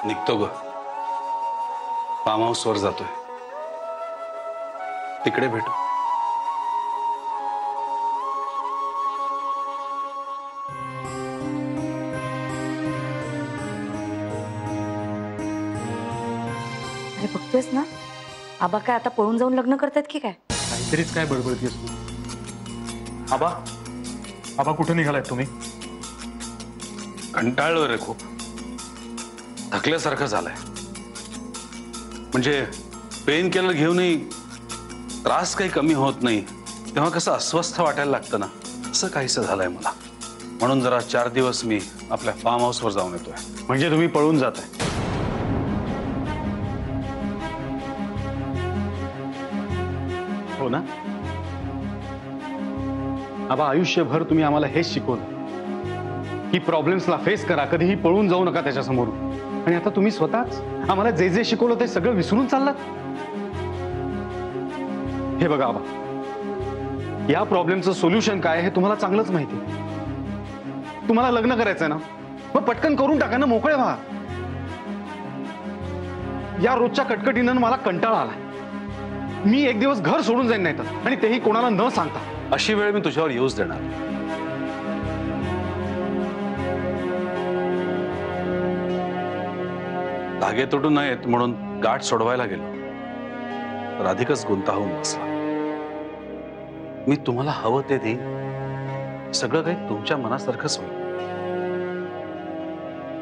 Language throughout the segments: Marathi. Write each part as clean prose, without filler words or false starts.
निघतो ग, फार्म हाऊस वर जातोय, तिकडे भेटू. अरे बघतेस ना, आबा काय आता पळून जाऊन लग्न करतात की काय? काहीतरीच काय बडबडतेस तू? आबा, आबा कुठे निघालाय तुम्ही? कंटाळलो रे खूप, थकल्यासारखं झालंय. म्हणजे पेन किलर घेऊनही त्रास काही कमी होत नाही, तेव्हा कसं अस्वस्थ वाटायला लागतं ना, असं काहीसं झालंय मला. म्हणून जरा 4 दिवस मी आपल्या फार्म हाऊसवर जाऊन येतोय. म्हणजे तुम्ही पळून जाताय? हो ना आबा, आयुष्यभर तुम्ही आम्हाला हेच शिकवलं की प्रॉब्लेम्सला फेस करा, कधीही पळून जाऊ नका त्याच्यासमोर. आणि आता तुम्ही स्वतःच आम्हाला जे जे शिकवलं ते सगळं विसरून चाललात. हे बघा आबा, या प्रॉब्लेमचं सोल्युशन काय हे तुम्हाला चांगलंच माहिती. तुम्हाला लग्न करायचंय ना, मग पटकन करून टाका ना, मोकळे व्हा. या रोजच्या कटकटीनं मला कंटाळा आलाय. मी एक दिवस घर सोडून जाईन, नाही तर, आणि तेही कोणाला न सांगता. अशी वेळ मी तुझ्यावर येऊच देणार. धागे तुटू नयेत म्हणून गाठ सोडवायला गेलो, तर अधिकच गुंता होऊन बसला. मी तुम्हाला हवं ते देईन, सगळं काही तुमच्या मनासारखंच होईल.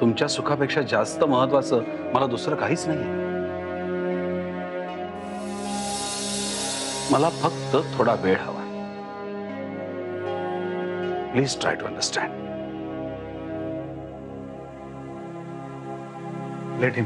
तुमच्या सुखापेक्षा जास्त महत्वाचं मला दुसरं काहीच नाहीये. मला फक्त थोडा वेळ हवा. Please try to understand. Let him.